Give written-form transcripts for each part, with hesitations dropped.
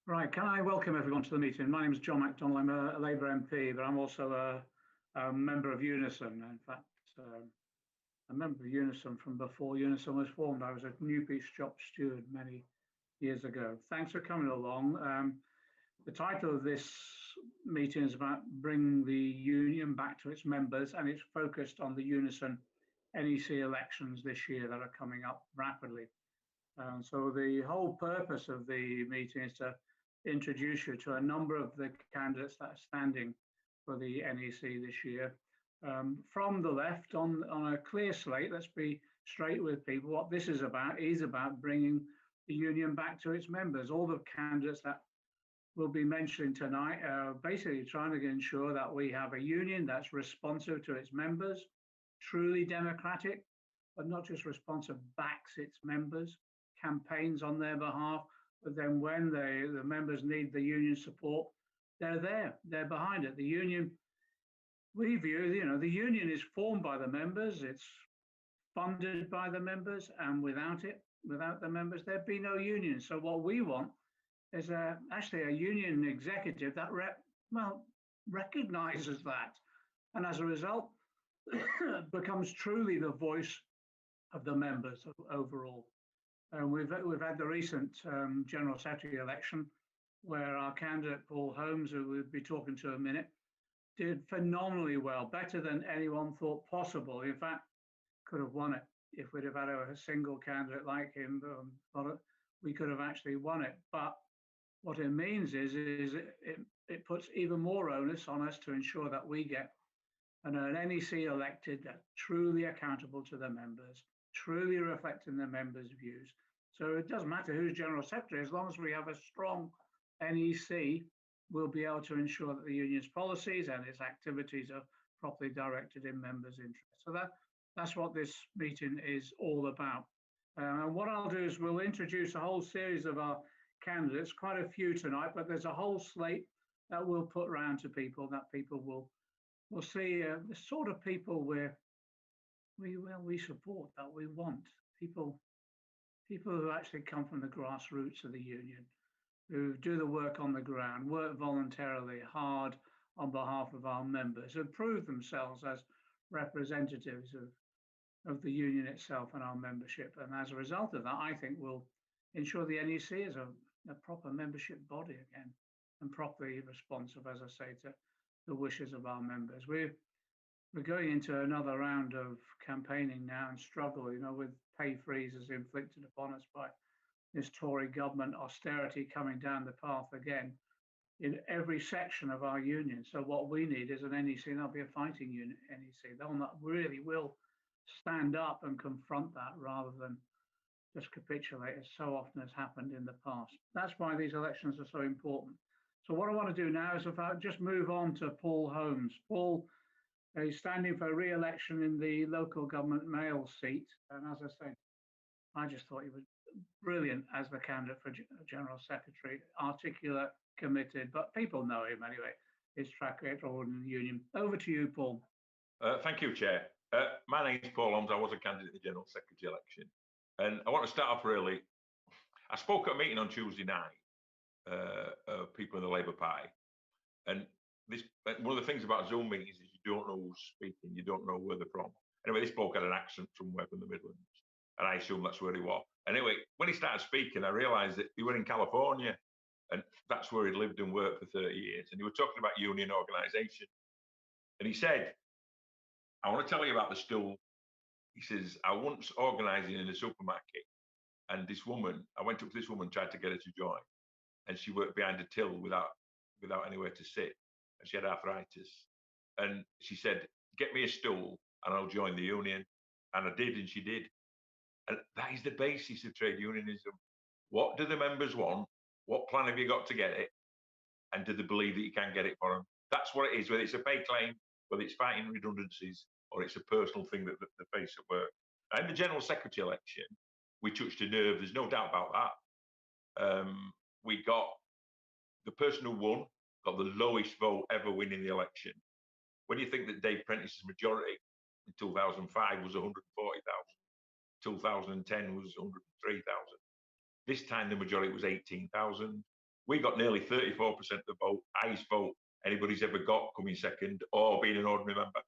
Right, can I welcome everyone to the meeting? My name is John McDonnell. I'm a Labour MP, but I'm also a member of UNISON. In fact, a member of UNISON from before UNISON was formed. I was a Newby shop steward many years ago. Thanks for coming along. The title of this meeting is about bringing the union back to its members, and it's focused on the UNISON NEC elections this year that are coming up rapidly. So the whole purpose of the meeting is to introduce you to a number of the candidates that are standing for the NEC this year. From the left, on a clear slate, let's be straight with people. What this is about bringing the union back to its members. All the candidates that we'll be mentioning tonight are basically trying to ensure that we have a union that's responsive to its members, truly democratic, but not just responsive, backs its members, campaigns on their behalf, but then when the members need the union support, they're there, they're behind it. The union, we view, the union is formed by the members, it's funded by the members, and without the members, there'd be no union. So what we want is actually a union executive that recognizes that, and as a result, becomes truly the voice of the members overall. We've had the recent General Secretary election where our candidate, Paul Holmes, who we'll be talking to in a minute, did phenomenally well, better than anyone thought possible. In fact, could have won it if we'd have had a single candidate like him. We could have actually won it. But what it means is it puts even more onus on us to ensure that we get an NEC elected that's truly accountable to the members, truly reflecting the members' views. So it doesn't matter who's General Secretary, as long as we have a strong NEC, we'll be able to ensure that the union's policies and its activities are properly directed in members' interests. So that's what this meeting is all about. And what I'll do is we'll introduce a whole series of our candidates, quite a few tonight, but there's a whole slate that we'll put round to people that people will see the sort of people we support, that we want, people who actually come from the grassroots of the union, who do the work on the ground, work voluntarily hard on behalf of our members, who prove themselves as representatives of the union itself and our membership. And as a result of that, I think we'll ensure the NEC is a proper membership body again and properly responsive, as I say, to the wishes of our members. We're going into another round of campaigning now and struggle, with pay freezes inflicted upon us by this Tory government, austerity coming down the path again in every section of our union. So what we need is an NEC, and that'll be a fighting unit NEC. They'll not really will stand up and confront that rather than just capitulate, as so often has happened in the past. That's why these elections are so important. So what I want to do now is just move on to Paul Holmes. Paul is standing for re-election in the local government male seat. And as I say, I just thought he was brilliant as the candidate for General Secretary, articulate, committed, but people know him anyway, his track record in the union. Over to you, Paul. Thank you, Chair. My name is Paul Holmes. I was a candidate in the General Secretary election. And I want to start off really. I spoke at a meeting on Tuesday night of people in the Labour Party. And one of the things about Zoom meetings is you don't know who's speaking, you don't know where they're from. Anyway, this bloke had an accent somewhere from the Midlands, and I assume that's where he was. Anyway, when he started speaking, I realised that he was in California, and that's where he lived and worked for 30 years. And he was talking about union organisation. And he said, I want to tell you about the stool. He says, I once organising in a supermarket, and this woman, I went up to this woman, tried to get her to join, and she worked behind a till without anywhere to sit, and she had arthritis. And she said, get me a stool and I'll join the union. And I did, and she did. And that is the basis of trade unionism. What do the members want? What plan have you got to get it? And do they believe that you can get it for them? That's what it is, whether it's a pay claim, whether it's fighting redundancies, or it's a personal thing that they face at work. And in the General Secretary election, we touched a nerve. There's no doubt about that. We got the person who won, got the lowest vote ever winning the election. When you think that Dave Prentice's majority in 2005 was 140,000, 2010 was 103,000. This time the majority was 18,000. We got nearly 34% of the vote, highest vote anybody's ever got coming second or being an ordinary member.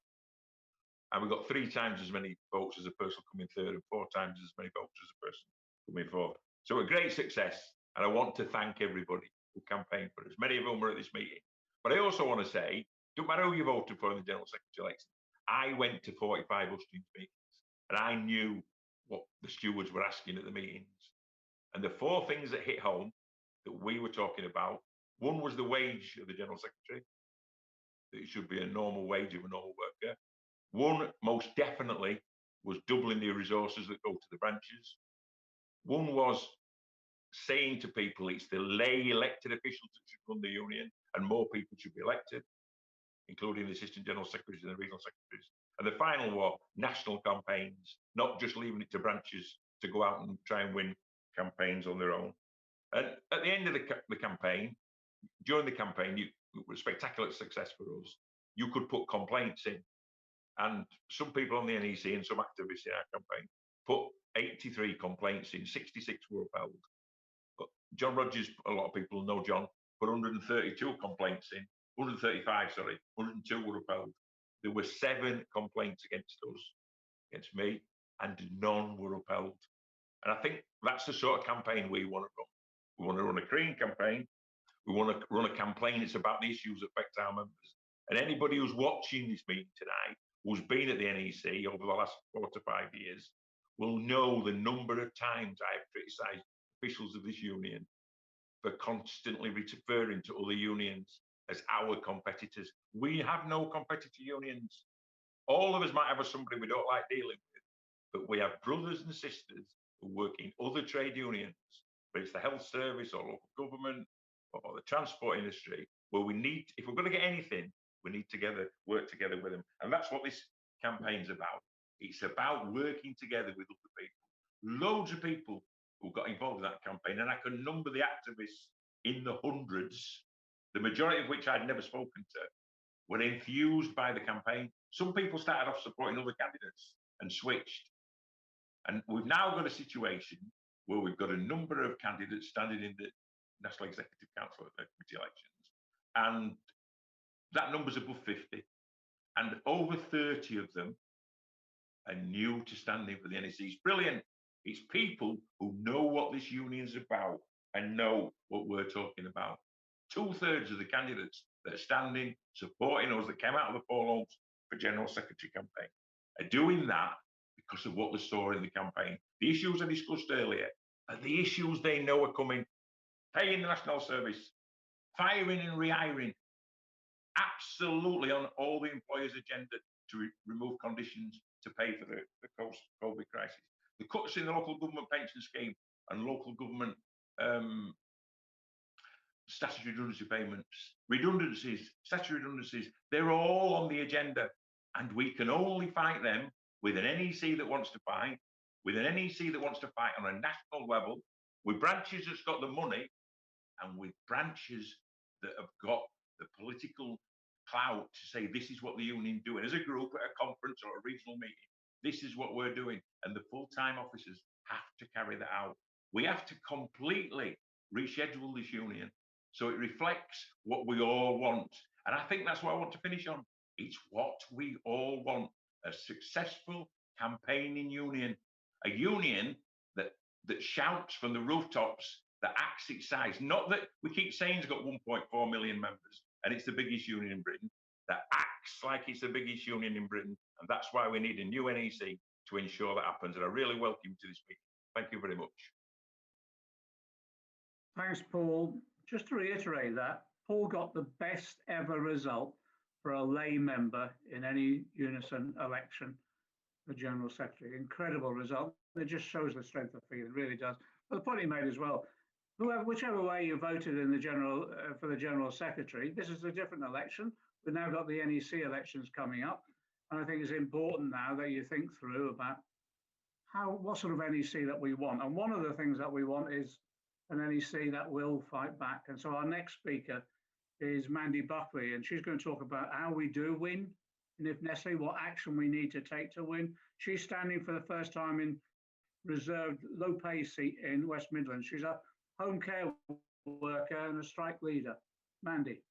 And we got 3 times as many votes as a person coming third and 4 times as many votes as a person coming fourth. So a great success. And I want to thank everybody who campaigned for us. Many of them were at this meeting. But I also want to say, don't matter who you voted for in the General Secretary election, I went to 45 hustings meetings and I knew what the stewards were asking at the meetings. And the 4 things that hit home that we were talking about, one was the wage of the General Secretary, that it should be a normal wage of a normal worker. One, most definitely, was doubling the resources that go to the branches. One was saying to people it's the lay elected officials that should run the union and more people should be elected, including the assistant general secretaries and the regional secretaries. And the final were national campaigns, not just leaving it to branches to go out and try and win campaigns on their own. And at the end of the campaign, during the campaign, it was a spectacular success for us. You could put complaints in. And some people on the NEC and some activists in our campaign put 83 complaints in, 66 were upheld. But John Rogers, a lot of people know John, put 132 complaints in, 135, sorry, 102 were upheld. There were 7 complaints against us, against me, and none were upheld. And I think that's the sort of campaign we want to run. We want to run a clean campaign. We want to run a campaign that's about the issues that affect our members. And anybody who's watching this meeting tonight, who's been at the NEC over the last 4 to 5 years, will know the number of times I have criticised officials of this union for constantly referring to other unions as our competitors. We have no competitor unions. All of us might have somebody we don't like dealing with, but we have brothers and sisters who work in other trade unions, whether it's the health service or local government or the transport industry, where we need, if we're going to get anything, we need to work together with them. And that's what this campaign's about. It's about working together with other people. Loads of people who got involved in that campaign, and I can number the activists in the hundreds, the majority of which I'd never spoken to, were enthused by the campaign. Some people started off supporting other candidates and switched. And we've now got a situation where we've got a number of candidates standing in the National Executive Council committee elections, and that number's above 50. And over 30 of them are new to standing for the NEC. It's brilliant. It's people who know what this union's about and know what we're talking about. 2/3 of the candidates that are standing, supporting us, that came out of the Paul Holmes for General Secretary campaign, are doing that because of what they saw in the campaign. The issues I discussed earlier are the issues they know are coming. Paying the national service, firing and rehiring, absolutely on all the employers' agenda to remove conditions to pay for the COVID crisis. The cuts in the local government pension scheme and local government statutory redundancy payments, statutory redundancies, they're all on the agenda. And we can only fight them with an NEC that wants to fight, with an NEC that wants to fight on a national level, with branches that's got the money, and with branches that have got the political clout to say this is what the union doing as a group at a conference or a regional meeting. This is what we're doing, and the full-time officers have to carry that out. We have to completely reschedule this union so it reflects what we all want. And I think that's what I want to finish on. It's what we all want: a successful campaigning union, a union that shouts from the rooftops, that acts its size. Not that we keep saying it's got 1.4 million members and it's the biggest union in Britain, that acts like it's the biggest union in Britain. And that's why we need a new NEC to ensure that happens. And I really welcome you to this meeting. Thank you very much. Thanks, Paul. Just to reiterate that, Paul got the best ever result for a lay member in any Unison election, the General Secretary. Incredible result. It just shows the strength of feeling, it really does. But the point he made as well, whichever way you voted in the for the General Secretary, this is a different election. We've now got the NEC elections coming up. And I think it's important now that you think through about what sort of NEC that we want. And one of the things that we want is an NEC that will fight back. And so our next speaker is Mandy Buckley, and she's going to talk about how we do win, and if necessary, what action we need to take to win. She's standing for the first time in reserved low pay seat in West Midlands. She's a home care worker and a strike leader. Mandy.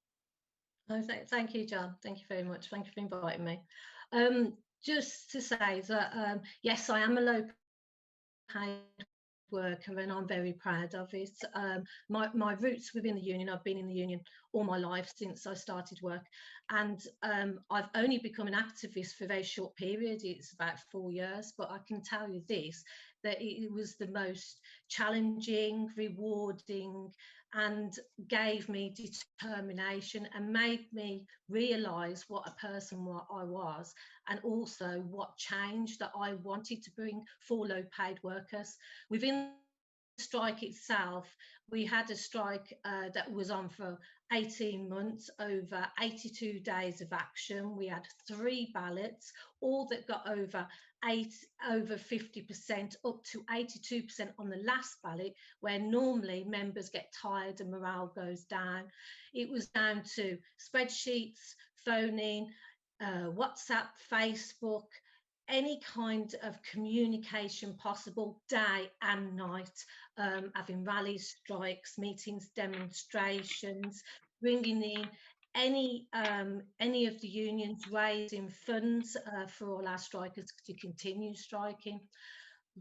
Oh, thank you, John. Thank you very much. Thank you for inviting me. Just to say that, yes, I am a low paid worker and I'm very proud of it. My roots within the union, I've been in the union all my life since I started work, and I've only become an activist for a very short period. It's about 4 years, but I can tell you this, that it was the most challenging, rewarding, and gave me determination and made me realise what a person I was, and also what change that I wanted to bring for low paid workers. Within the strike itself, we had a strike that was on for 18 months, over 82 days of action. We had 3 ballots, all that got over 50%, up to 82% on the last ballot, where normally members get tired and morale goes down. It was down to spreadsheets, phoning, WhatsApp, Facebook, any kind of communication possible, day and night, having rallies, strikes, meetings, demonstrations, bringing in any of the unions, raising funds for all our strikers to continue striking.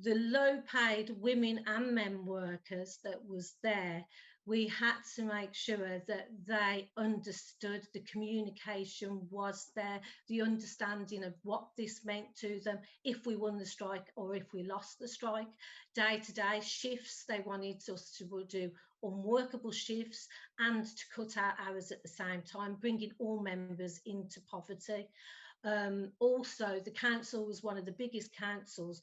The low paid women and men workers that was there, we had to make sure that they understood, the communication was there, the understanding of what this meant to them if we won the strike or if we lost the strike. Day to day shifts, they wanted us to do unworkable shifts and to cut our hours at the same time, bringing all members into poverty. Also, the council was one of the biggest councils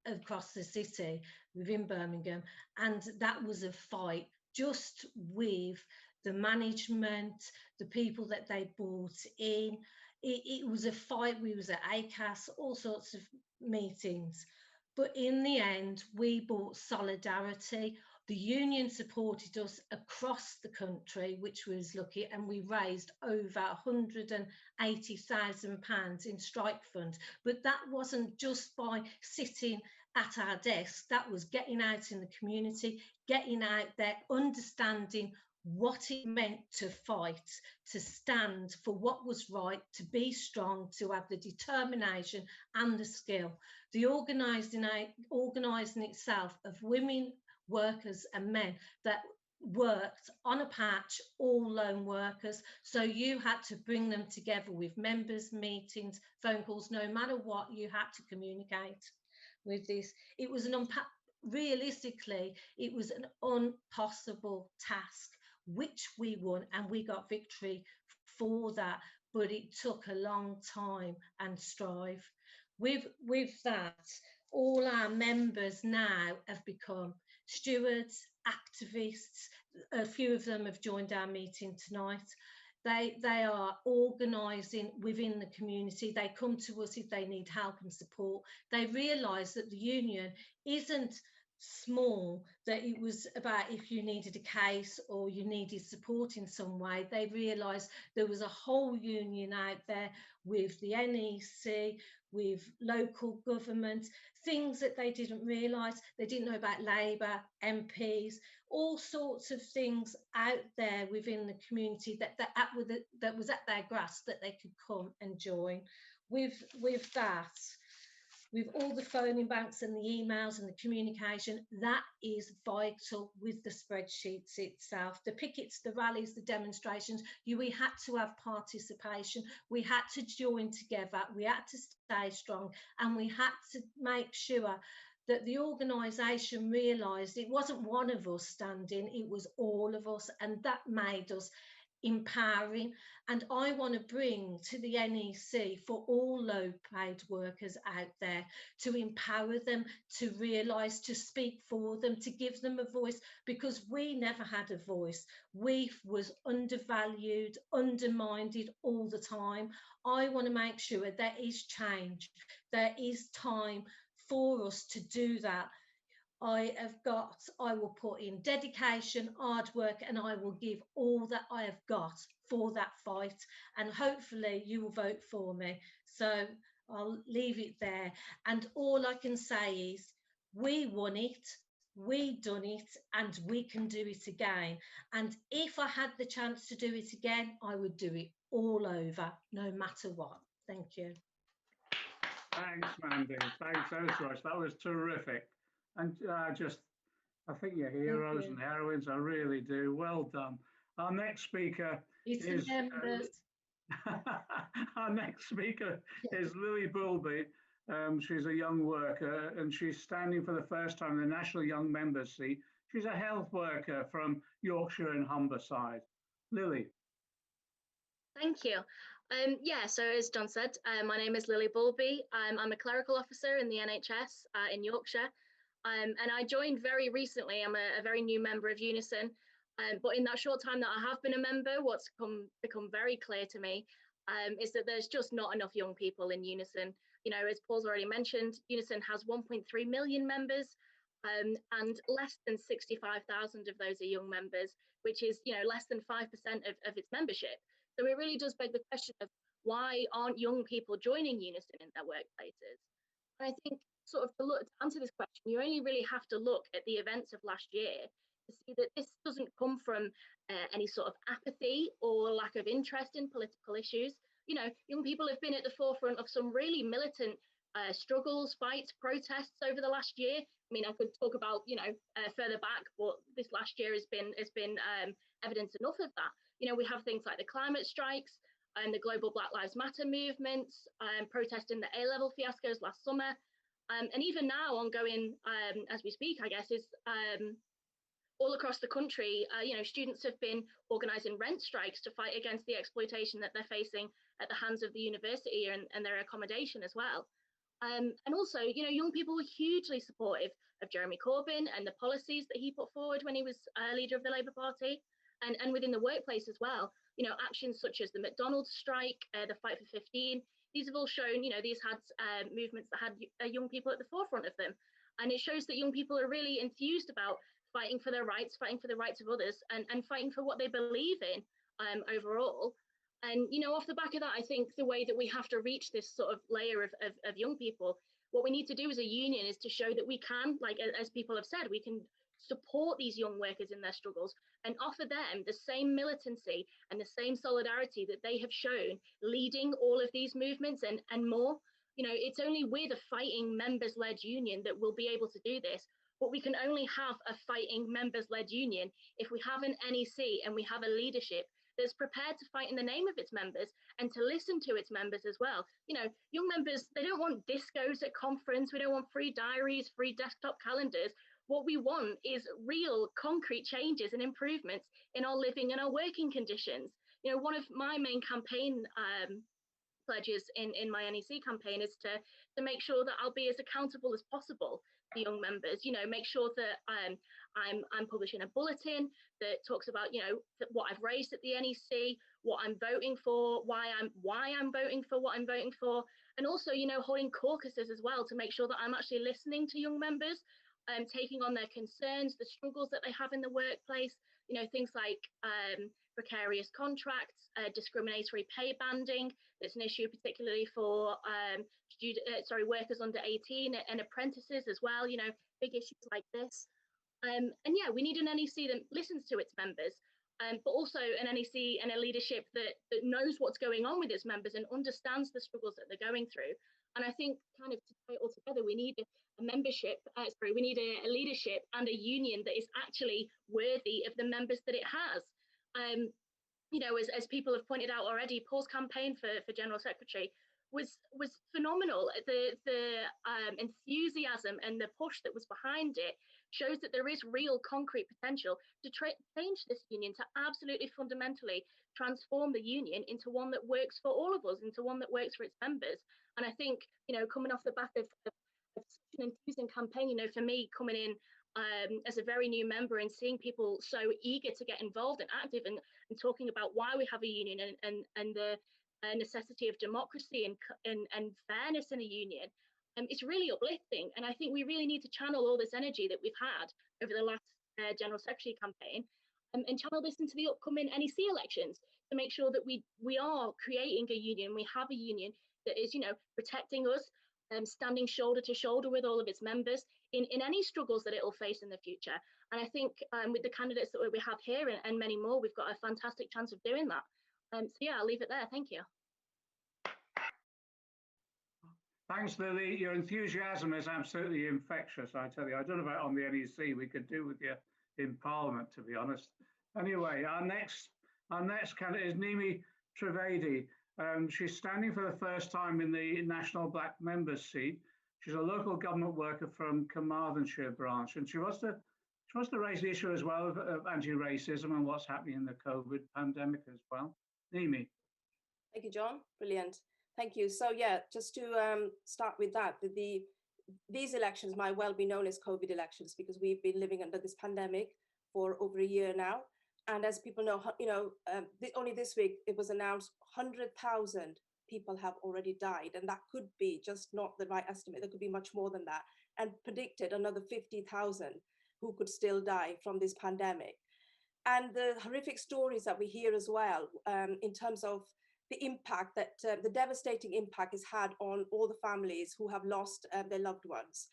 across the city within Birmingham, and that was a fight just with the management, the people that they brought in. It was a fight. We was at ACAS, all sorts of meetings, but in the end we brought solidarity. The union supported us across the country, which was lucky, and we raised over £180,000 in strike fund. But that wasn't just by sitting at our desk, that was getting out in the community, getting out there, understanding what it meant to fight, to stand for what was right, to be strong, to have the determination and the skill. The organising itself of women, workers and men that worked on a patch, all lone workers, so you had to bring them together with members, meetings, phone calls, no matter what, you had to communicate with this. It was realistically, it was an impossible task, which we won, and we got victory for that, but it took a long time and strive. With that, all our members now have become stewards, activists. A few of them have joined our meeting tonight. They are organising within the community. They come to us if they need help and support. They realise that the union isn't small, that it was about if you needed a case or you needed support in some way. They realised there was a whole union out there with the NEC, with local government, things that they didn't realise. They didn't know about Labour, MPs, all sorts of things out there within the community that was at their grasp, that they could come and join. With that, with all the phoning banks and the emails and the communication, that is vital. With the spreadsheets itself, the pickets, the rallies, the demonstrations, we had to have participation, we had to join together, we had to stay strong, and we had to make sure that the organisation realised it wasn't one of us standing, it was all of us, and that made us empowering. And I want to bring to the NEC for all low paid workers out there, to empower them, to realise, to speak for them, to give them a voice, because we never had a voice. We was undervalued, undermined all the time. I want to make sure there is change, there is time for us to do that. I will put in dedication, hard work, and I will give all that I have got for that fight, and hopefully you will vote for me. So I'll leave it there. And all I can say is we won it. we done it and we can do it again. And if I had the chance to do it again, I would do it all over, no matter what. Thank you. Thanks, Mandy. Thanks so much. That was terrific. And I think you're heroes and heroines. I really do. Well done. Our next speaker is our next speaker is Lily Bulby. She's a young worker and she's standing for the first time in the National Young Members seat. She's a health worker from Yorkshire and Humberside. Lily. Thank you. So as John said, my name is Lily Bulby. I'm a clerical officer in the NHS in Yorkshire. And I joined very recently. I'm a very new member of UNISON. But in that short time that I have been a member, what's become very clear to me is that there's just not enough young people in UNISON. You know, as Paul's already mentioned, UNISON has 1.3 million members, and less than 65,000 of those are young members, which is, you know, less than 5% of its membership. So it really does beg the question of why aren't young people joining UNISON in their workplaces? And I think sort of to answer this question, you only really have to look at the events of last year to see that this doesn't come from any sort of apathy or lack of interest in political issues. You know, young people have been at the forefront of some really militant struggles, fights, protests over the last year. I mean, I could talk about, you know, further back, but this last year has been evidence enough of that. You know, we have things like the climate strikes and the global Black Lives Matter movements, protesting the A-level fiascos last summer, and even now ongoing as we speak, I guess, is all across the country. You know, students have been organising rent strikes to fight against the exploitation that they're facing at the hands of the university and their accommodation as well. And also, you know, young people were hugely supportive of Jeremy Corbyn and the policies that he put forward when he was leader of the Labour Party, and within the workplace as well. You know, actions such as the McDonald's strike, the Fight for 15, these have all shown, you know, these had movements that had young people at the forefront of them. And it shows that young people are really enthused about fighting for their rights, fighting for the rights of others, and fighting for what they believe in overall. And, you know, off the back of that, I think the way that we have to reach this sort of layer of young people, what we need to do as a union is to show that we can, like, as people have said, we can support these young workers in their struggles and offer them the same militancy and the same solidarity that they have shown leading all of these movements and more. You know, it's only with a fighting members-led union that we'll be able to do this. But we can only have a fighting members-led union if we have an NEC and we have a leadership that's prepared to fight in the name of its members and to listen to its members as well. You know, young members, they don't want discos at conference. We don't want free diaries, free desktop calendars. What we want is real concrete changes and improvements in our living and our working conditions. You know, one of my main campaign pledges in my NEC campaign is to make sure that I'll be as accountable as possible to young members. You know, make sure that I'm publishing a bulletin that talks about, you know, what I've raised at the NEC, what I'm voting for, why I'm voting for what I'm voting for, and also, you know, holding caucuses as well to make sure that I'm actually listening to young members, taking on their concerns, the struggles that they have in the workplace. You know, things like precarious contracts, discriminatory pay banding. That's an issue particularly for workers under 18 and apprentices as well. You know, big issues like this. And yeah, we need an NEC that listens to its members, but also an NEC and a leadership that knows what's going on with its members and understands the struggles that they're going through. And I think, kind of to tie it all together, we need we need a leadership and a union that is actually worthy of the members that it has. You know, as people have pointed out already, Paul's campaign for General Secretary was phenomenal. The enthusiasm and the push that was behind it shows that there is real concrete potential to change this union, to absolutely fundamentally transform the union into one that works for all of us, into one that works for its members. And I think, you know, coming off the back of such an enthusing campaign, you know, for me coming in as a very new member and seeing people so eager to get involved and active and talking about why we have a union and the necessity of democracy and fairness in a union, it's really uplifting. And I think we really need to channel all this energy that we've had over the last General Secretary campaign and channel this into the upcoming NEC elections to make sure that we are creating a union, we have a union that is, you know, protecting us, standing shoulder to shoulder with all of its members in any struggles that it will face in the future. And I think with the candidates that we have here and many more, we've got a fantastic chance of doing that. So yeah, I'll leave it there. Thank you. Thanks, Lily. Your enthusiasm is absolutely infectious, I tell you. I don't know about on the NEC, we could do with you in Parliament, to be honest. Anyway, our next candidate is Nimi Trivedi. She's standing for the first time in the National Black Members seat. She's a local government worker from Carmarthenshire branch, and she wants to raise the issue as well of anti-racism and what's happening in the COVID pandemic as well. Nimi. Thank you, John. Brilliant. Thank you. So yeah, just to start with that, these elections might well be known as COVID elections because we've been living under this pandemic for over a year now. And as people know, only this week it was announced 100,000 people have already died, and that could be just not the right estimate. There could be much more than that, and predicted another 50,000 who could still die from this pandemic. And the horrific stories that we hear as well, in terms of the impact that the devastating impact has had on all the families who have lost their loved ones.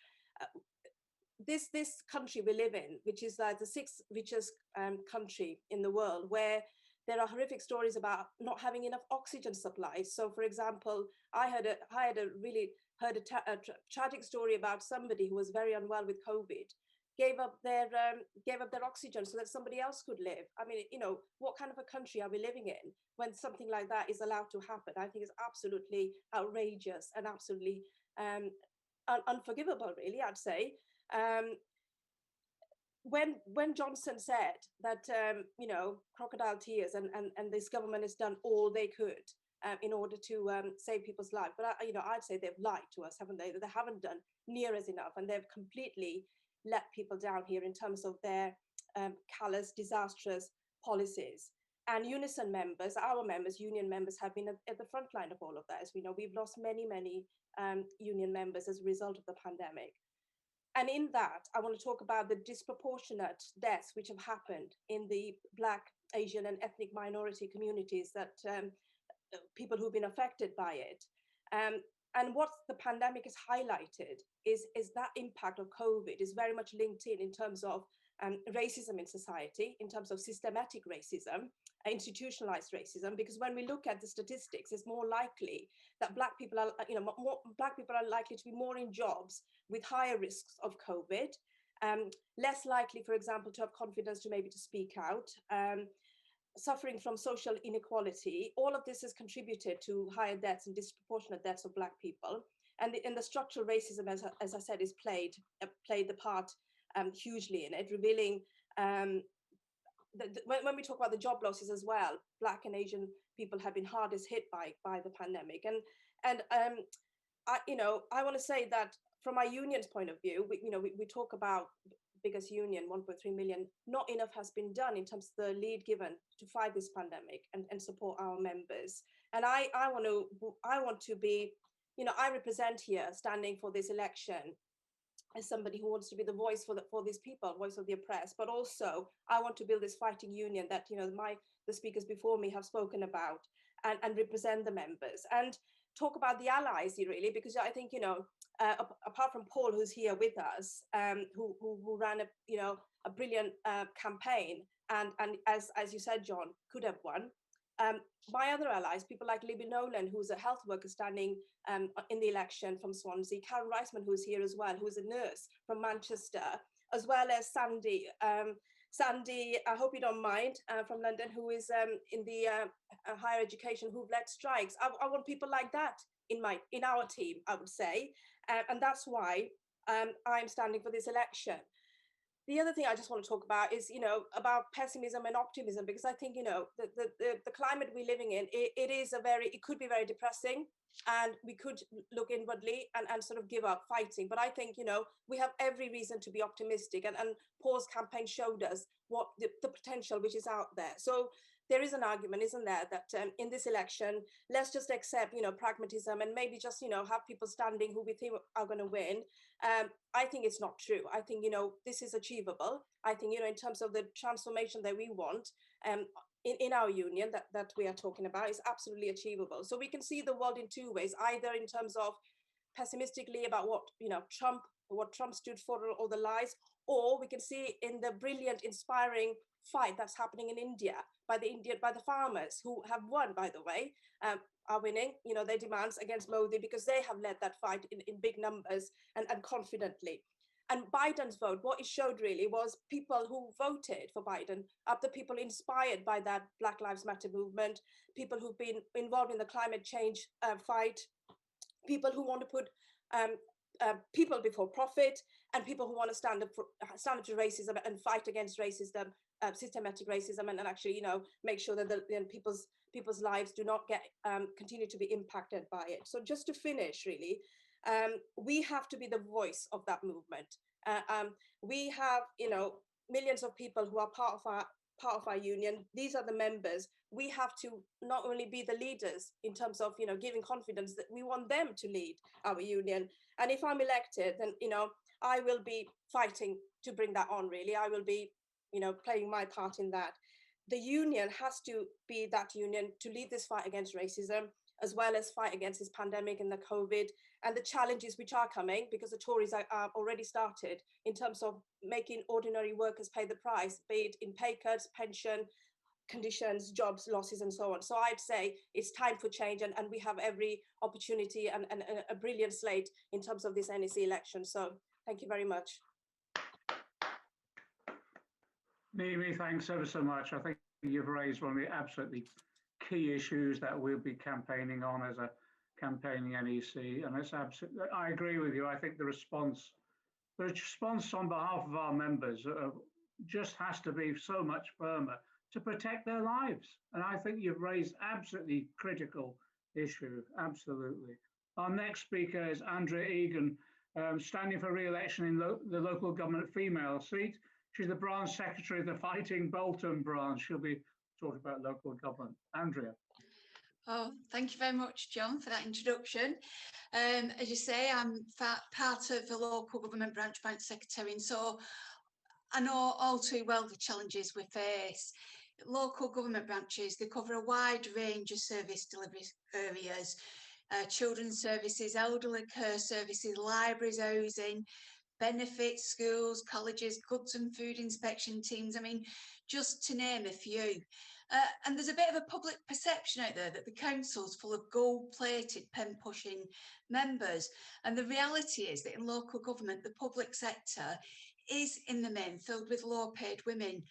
This country we live in, which is the sixth richest country in the world, where there are horrific stories about not having enough oxygen supply. So, for example, I heard a tragic story about somebody who was very unwell with COVID, gave up their oxygen so that somebody else could live. I mean, what kind of a country are we living in when something like that is allowed to happen? I think it's absolutely outrageous and absolutely unforgivable, really, I'd say. When Johnson said that, crocodile tears and this government has done all they could in order to save people's lives, but I'd say they've lied to us, haven't they? That they haven't done near as enough, and they've completely let people down here in terms of their callous, disastrous policies. And UNISON members, our members, union members, have been at the front line of all of that. As we know, we've lost many union members as a result of the pandemic. And in that, I want to talk about the disproportionate deaths which have happened in the Black, Asian and ethnic minority communities, that people who've been affected by it. And what the pandemic has highlighted is that impact of COVID is very much linked in terms of racism in society, in terms of systematic racism, institutionalized racism, because when we look at the statistics, it's more likely that Black people are, Black people are likely to be more in jobs with higher risks of COVID, less likely, for example, to have confidence to maybe to speak out, suffering from social inequality. All of this has contributed to higher deaths and disproportionate deaths of Black people. And the structural racism, as I said, is played the part hugely in it, revealing when we talk about the job losses as well, Black and Asian people have been hardest hit by the pandemic. And I want to say that from our union's point of view, we talk about biggest union, 1.3 million, not enough has been done in terms of the lead given to fight this pandemic and support our members. And I want to be, I represent here, standing for this election, as somebody who wants to be the voice for these people, voice of the oppressed, but also I want to build this fighting union that the speakers before me have spoken about, and represent the members and talk about the allies really, because I think apart from Paul, who's here with us, who ran a brilliant campaign, and as you said, John, could have won. My other allies, people like Libby Nolan, who's a health worker standing in the election from Swansea, Karen Reisman, who's here as well, who's a nurse from Manchester, as well as Sandy, I hope you don't mind, from London, who is in the higher education, who've led strikes. I want people like that in our team, I would say, and that's why I'm standing for this election. The other thing I just want to talk about is, about pessimism and optimism, because I think, the climate we're living in, it could be very depressing, and we could look inwardly and sort of give up fighting. But I think, we have every reason to be optimistic, and Paul's campaign showed us what the potential which is out there. So there is an argument, isn't there, that in this election, let's just accept, pragmatism, and maybe just, have people standing who we think are going to win. I think it's not true. I think, this is achievable. I think, in terms of the transformation that we want in our union that we are talking about, is absolutely achievable. So we can see the world in two ways, either in terms of pessimistically about what Trump stood for, or the lies, or we can see in the brilliant, inspiring fight that's happening in India by the farmers who have won, by the way, are winning, their demands against Modi, because they have led that fight in big numbers and confidently. And Biden's vote, what it showed really was people who voted for Biden are the people inspired by that Black Lives Matter movement, people who've been involved in the climate change fight, people who want to put people before profit, and people who want to stand up to racism and fight against racism, systematic racism, and actually, make sure that people's lives do not continue to be impacted by it. So just to finish, really, we have to be the voice of that movement. We have, millions of people who are part of our union. These are the members. We have to not only be the leaders in terms of, giving confidence, that we want them to lead our union. And if I'm elected, then, I will be fighting to bring that on, really. I will be, playing my part in that. The union has to be that union to lead this fight against racism, as well as fight against this pandemic and the COVID and the challenges which are coming, because the Tories are already started in terms of making ordinary workers pay the price, be it in pay cuts, pension conditions, jobs losses, and so on. So I'd say it's time for change, and we have every opportunity and a brilliant slate in terms of this NEC election. So thank you very much. Mimi, thanks ever so much. I think you've raised one of the absolutely key issues that we'll be campaigning on as a campaigning NEC, and it's absolutely, I agree with you. I think the response on behalf of our members just has to be so much firmer to protect their lives. And I think you've raised absolutely critical issue, absolutely. Our next speaker is Andrea Egan, standing for re-election in the local government female seat. She's the branch secretary of the Fighting Bolton branch. She'll be talking about local government. Andrea. Oh, thank you very much, John, for that introduction. As you say, I'm part of the local government branch secretary, and so I know all too well the challenges we face. Local government branches, they cover a wide range of service delivery areas, children's services, elderly care services, libraries, housing, benefits, schools, colleges, goods and food inspection teams. I mean, just to name a few. And there's a bit of a public perception out there that the council's full of gold-plated, pen-pushing members. And the reality is that in local government, the public sector is in the main filled with low-paid women,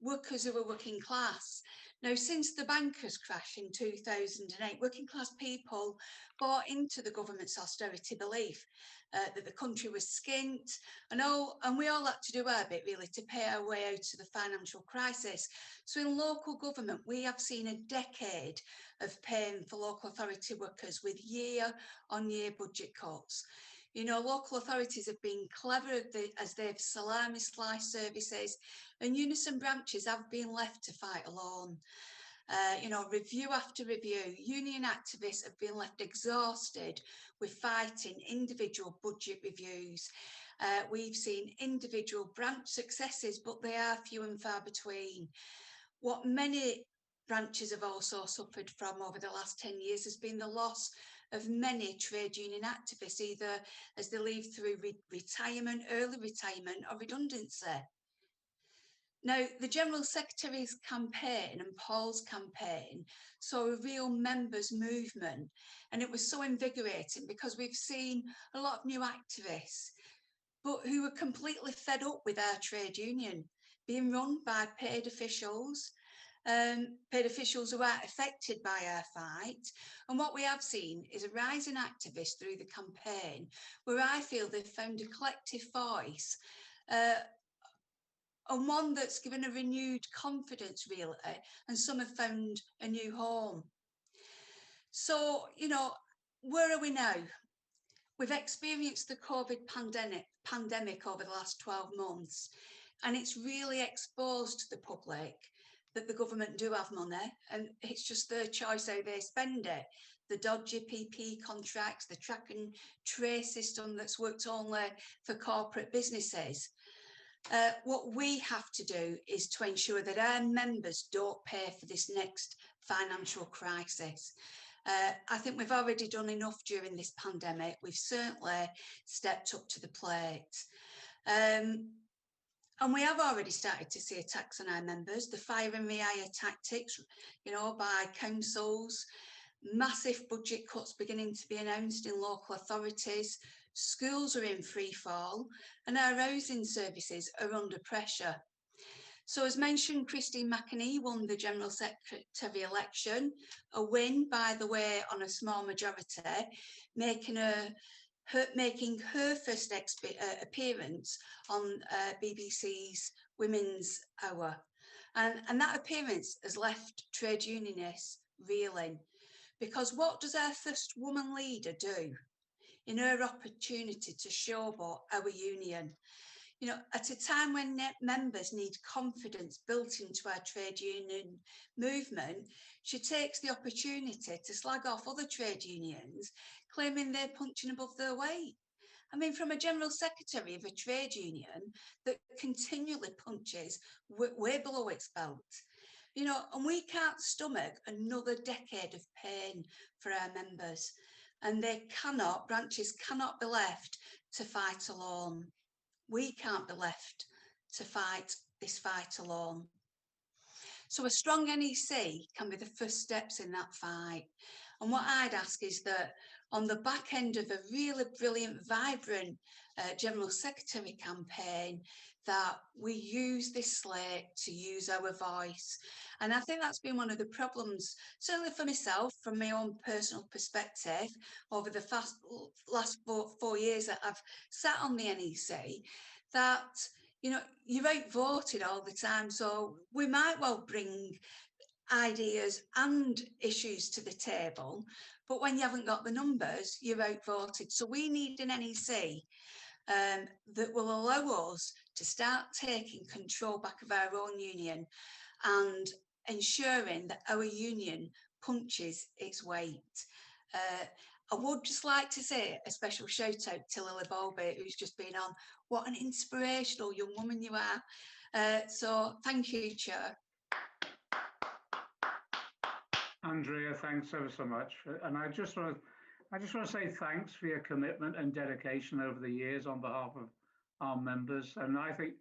workers who are working class. Now, since the bankers' crash in 2008, working class people bought into the government's austerity belief that the country was skint, and we all had to do our bit, really, to pay our way out of the financial crisis. So in local government, we have seen a decade of pain for local authority workers with year-on-year budget cuts. Local authorities have been clever as they've salami sliced services, and UNISON branches have been left to fight alone. Review after review, union activists have been left exhausted with fighting individual budget reviews. We've seen individual branch successes, but they are few and far between. What many branches have also suffered from over the last 10 years has been the loss of many trade union activists, either as they leave through retirement, early retirement, or redundancy. Now, the General Secretary's campaign and Paul's campaign saw a real members' movement, and it was so invigorating because we've seen a lot of new activists, but who were completely fed up with our trade union being run by paid officials who are affected by our fight. And what we have seen is a rise in activists through the campaign, where I feel they've found a collective voice, and one that's given a renewed confidence, really, and some have found a new home. So, where are we now? We've experienced the COVID pandemic over the last 12 months, and it's really exposed to the public that the government do have money, and it's just their choice how they spend it. The dodgy PP contracts, the track and trace system that's worked only for corporate businesses. What we have to do is to ensure that our members don't pay for this next financial crisis. I think we've already done enough during this pandemic. We've certainly stepped up to the plate. And we have already started to see attacks on our members, the fire and rehire tactics, you know, by councils, massive budget cuts beginning to be announced in local authorities, schools are in free fall, and our housing services are under pressure. So as mentioned, Christine McAnee won the General Secretary election, a win, by the way, on a small majority, making her first appearance on BBC's Women's Hour. And that appearance has left trade unionists reeling, because what does our first woman leader do in her opportunity to showboat our union? You know, at a time when members need confidence built into our trade union movement, she takes the opportunity to slag off other trade unions, claiming they're punching above their weight. I mean, from a general secretary of a trade union that continually punches way below its belt. You know, and we can't stomach another decade of pain for our members, and branches cannot be left to fight alone. We can't be left to fight this fight alone. So a strong NEC can be the first steps in that fight. And what I'd ask is that on the back end of a really brilliant, vibrant General Secretary campaign, that we use this slate to use our voice. And I think that's been one of the problems, certainly for myself, from my own personal perspective, over the last 4 years that I've sat on the NEC, that, you know, you're outvoted all the time. So we might well bring ideas and issues to the table, but when you haven't got the numbers, you're outvoted. So we need an NEC that will allow us to start taking control back of our own union and ensuring that our union punches its weight. I would just like to say a special shout out to Lily Bowlby, who's just been on. What an inspirational young woman you are. So thank you, Chair. Andrea, thanks ever so much. And I just want to say thanks for your commitment and dedication over the years on behalf of our members. And I think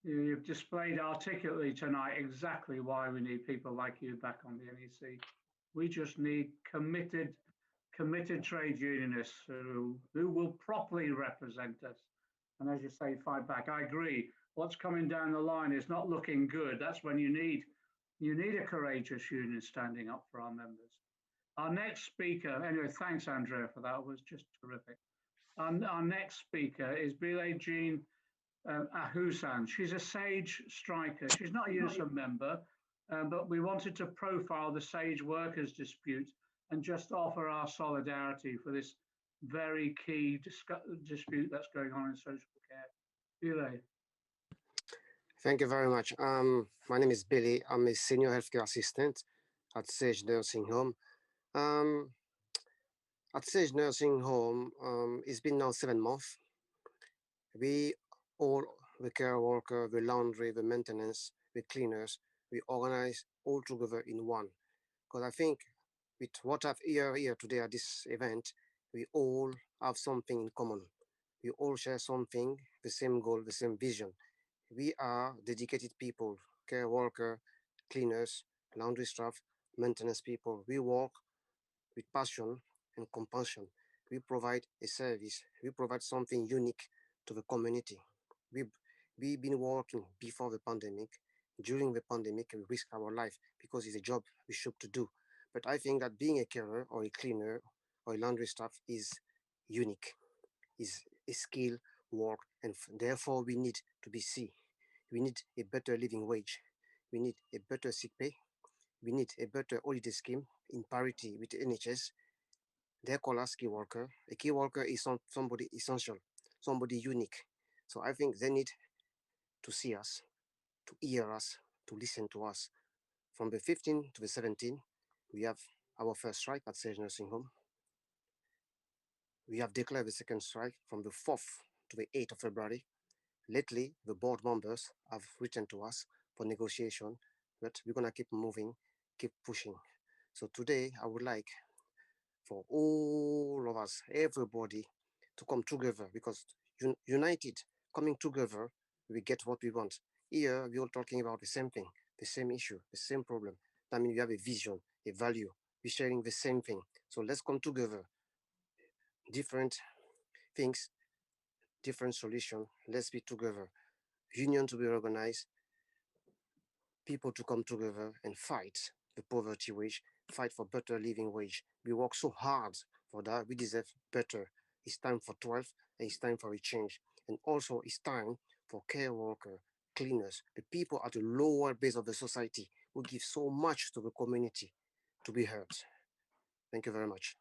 you've displayed articulately tonight exactly why we need people like you back on the NEC. We just need committed trade unionists who will properly represent us. And as you say, fight back. I agree. What's coming down the line is not looking good. That's when you need a courageous union standing up for our members. Our next speaker, anyway, thanks, Andrea, for that. It was just terrific. Our next speaker is Bilal Jean Ahusan. She's a SAGE striker. She's not a UNISON member, but we wanted to profile the SAGE workers dispute and just offer our solidarity for this very key dispute that's going on in social care. Bilal. Thank you very much. My name is Billy. I'm a senior healthcare assistant at SAGE Nursing Home. At SAGE Nursing Home, it's been now 7 months. We all, the care worker, the laundry, the maintenance, the cleaners, we organize all together in one. Because I think with what I've heard here today at this event, we all have something in common. We all share something, the same goal, the same vision. We are dedicated people, care worker, cleaners, laundry staff, maintenance people. We work with passion and compassion. We provide a service. We provide something unique to the community. We've been working before the pandemic. During the pandemic, we risk our life because it's a job we should to do. But I think that being a carer or a cleaner or a laundry staff is unique, is a skill work, and therefore we need to be seen. We need a better living wage. We need a better sick pay. We need a better holiday scheme in parity with the NHS. They call us key worker. A key worker is somebody essential, somebody unique. So I think they need to see us, to hear us, to listen to us. From the 15th to the 17th, we have our first strike at SAGE Nursing Home. We have declared the second strike from the 4th to the 8th of February. Lately, the board members have written to us for negotiation, but we're gonna keep moving, keep pushing. So today, I would like for all of us, everybody, to come together, because united, coming together, we get what we want. Here, we're all talking about the same thing, the same issue, the same problem. That means we have a vision, a value. We're sharing the same thing. So let's come together. Different things, different solution. Let's be together. Union to be organized, people to come together and fight the poverty wage, fight for better living wage. We work so hard for that. We deserve better. It's time for 12, and it's time for a change. And also it's time for care worker, cleaners, the people at the lower base of the society who give so much to the community to be heard. Thank you very much.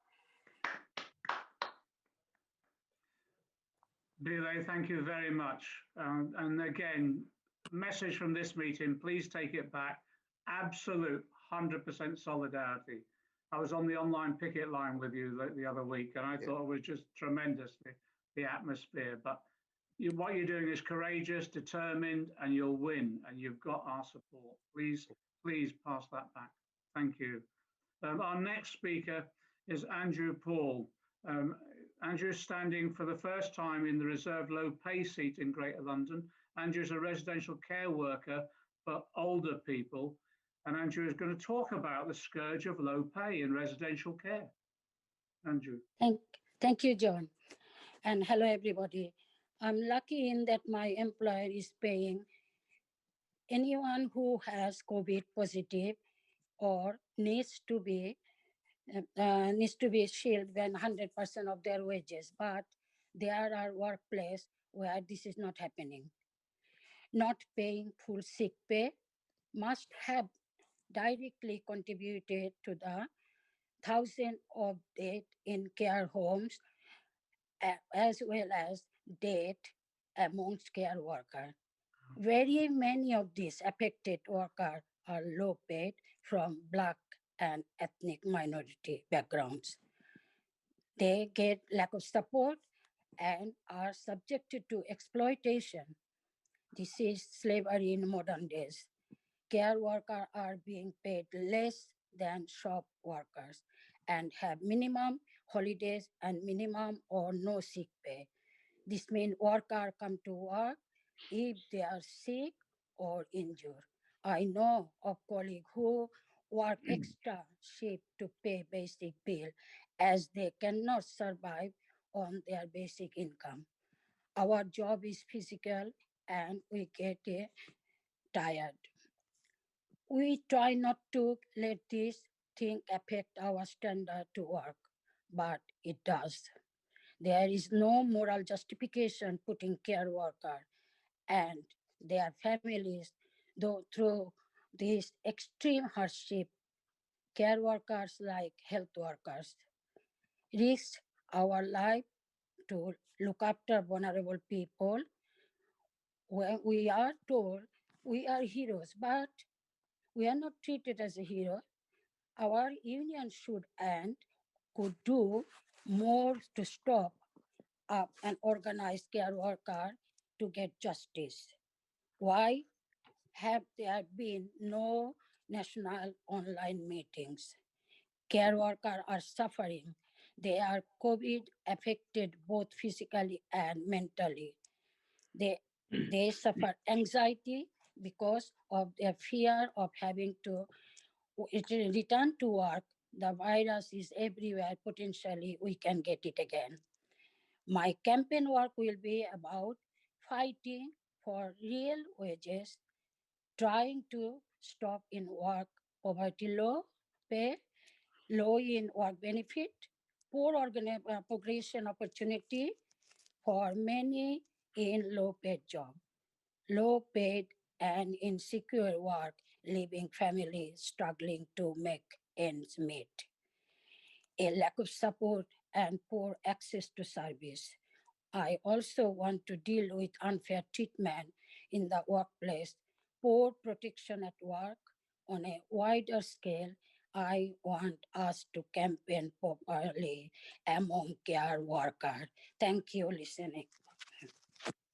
Bile, thank you very much. And again, message from this meeting, please take it back. Absolute 100% solidarity. I was on the online picket line with you the other week, and I thought it was just tremendous, the atmosphere. But what you're doing is courageous, determined, and you'll win, and you've got our support. Please pass that back. Thank you. Our next speaker is Andrew Paul. Andrew is standing for the first time in the reserved low pay seat in Greater London. Andrew is a residential care worker for older people. And Andrew is going to talk about the scourge of low pay in residential care. Andrew. Thank you, John. And hello, everybody. I'm lucky in that my employer is paying anyone who has COVID positive or needs to be shielded when 100% of their wages. But there are workplaces where this is not happening. Not paying full sick pay must have directly contributed to the thousands of deaths in care homes, as well as death amongst care workers. Very many of these affected workers are low paid from Black and ethnic minority backgrounds. They get lack of support and are subjected to exploitation. This is slavery in modern days. Care workers are being paid less than shop workers and have minimum holidays and minimum or no sick pay. This means workers come to work if they are sick or injured. I know of colleagues who work extra shift to pay basic bill as they cannot survive on their basic income. Our job is physical and we get tired. We try not to let this thing affect our standard to work, but it does. There is no moral justification putting care workers and their families through this extreme hardship. Care workers, like health workers, risk our life to look after vulnerable people. When we are told we are heroes, but we are not treated as a hero. Our union should and could do more to stop up and organize care workers to get justice. Why have there been no national online meetings? Care workers are suffering. They are COVID affected both physically and mentally. They suffer anxiety because of their fear of having to return to work. The virus is everywhere. Potentially, we can get it again. My campaign work will be about fighting for real wages, trying to stop in work poverty, low pay, low in work benefit, poor progression opportunity for many in low paid job, low paid and insecure work, leaving families struggling to make ends meet. A lack of support and poor access to service. I also want to deal with unfair treatment in the workplace, poor protection at work. On a wider scale, I want us to campaign properly among care workers. Thank you for listening.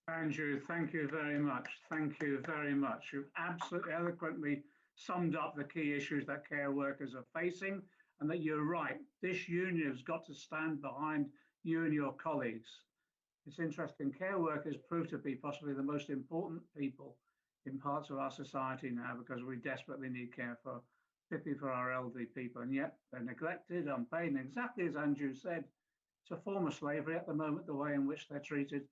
Andrew, thank you very much. Thank you very much. You've absolutely eloquently summed up the key issues that care workers are facing and that you're right. This union has got to stand behind you and your colleagues. It's interesting, care workers prove to be possibly the most important people in parts of our society now because we desperately need care for, particularly for our elderly people, and yet they're neglected, unpaid, and exactly as Andrew said, it's a form of slavery at the moment, the way in which they're treated.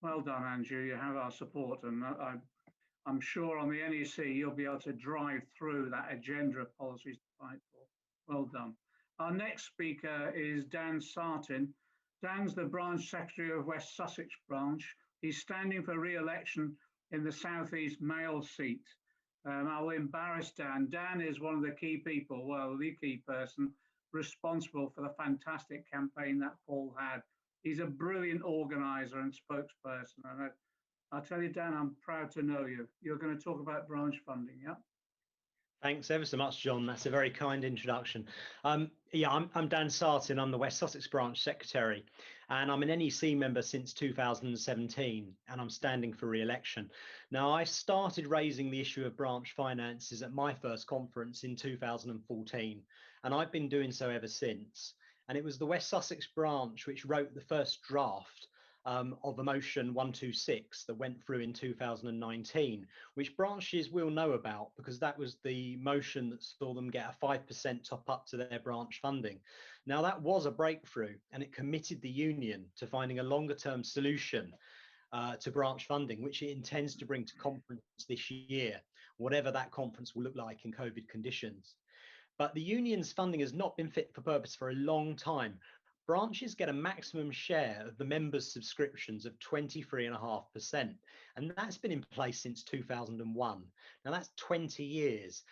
Well done, Andrew, you have our support, and I'm sure on the NEC you'll be able to drive through that agenda of policies to fight for. Well done. Our next speaker is Dan Sartin. Dan's the branch secretary of West Sussex branch. He's standing for re-election in the South East male seat. I will embarrass Dan. Dan is one of the key people, well, the key person responsible for the fantastic campaign that Paul had. He's a brilliant organizer and spokesperson. And I'll tell you, Dan, I'm proud to know you. You're going to talk about branch funding, yeah? Thanks ever so much, John. That's a very kind introduction. Yeah, I'm Dan Sartin. I'm the West Sussex branch secretary, and I'm an NEC member since 2017, and I'm standing for re-election. Now, I started raising the issue of branch finances at my first conference in 2014, and I've been doing so ever since. And it was the West Sussex branch which wrote the first draft of a motion 126 that went through in 2019, which branches will know about because that was the motion that saw them get a 5% top up to their branch funding. Now, that was a breakthrough, and it committed the union to finding a longer term solution to branch funding, which it intends to bring to conference this year, whatever that conference will look like in COVID conditions. But the union's funding has not been fit for purpose for a long time. Branches get a maximum share of the members' subscriptions of 23.5%, and that's been in place since 2001. Now, that's 20 years.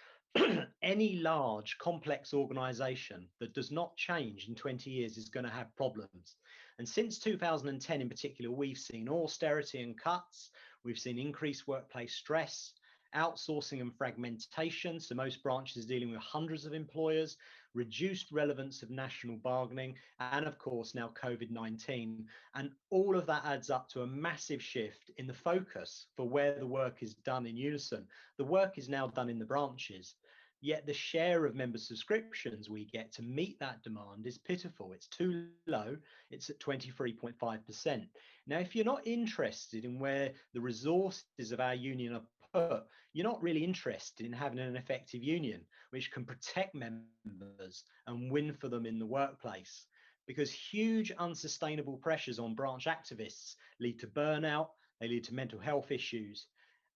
Any large, complex organisation that does not change in 20 years is going to have problems. And since 2010 in particular, we've seen austerity and cuts, we've seen increased workplace stress, outsourcing and fragmentation, so most branches dealing with hundreds of employers, reduced relevance of national bargaining, and of course now COVID-19. And all of that adds up to a massive shift in the focus for where the work is done in Unison. The work is now done in the branches, yet the share of member subscriptions we get to meet that demand is pitiful. It's too low. It's at 23.5%. Now, if you're not interested in where the resources of our union are put, you're not really interested in having an effective union which can protect members and win for them in the workplace, because huge unsustainable pressures on branch activists lead to burnout, they lead to mental health issues,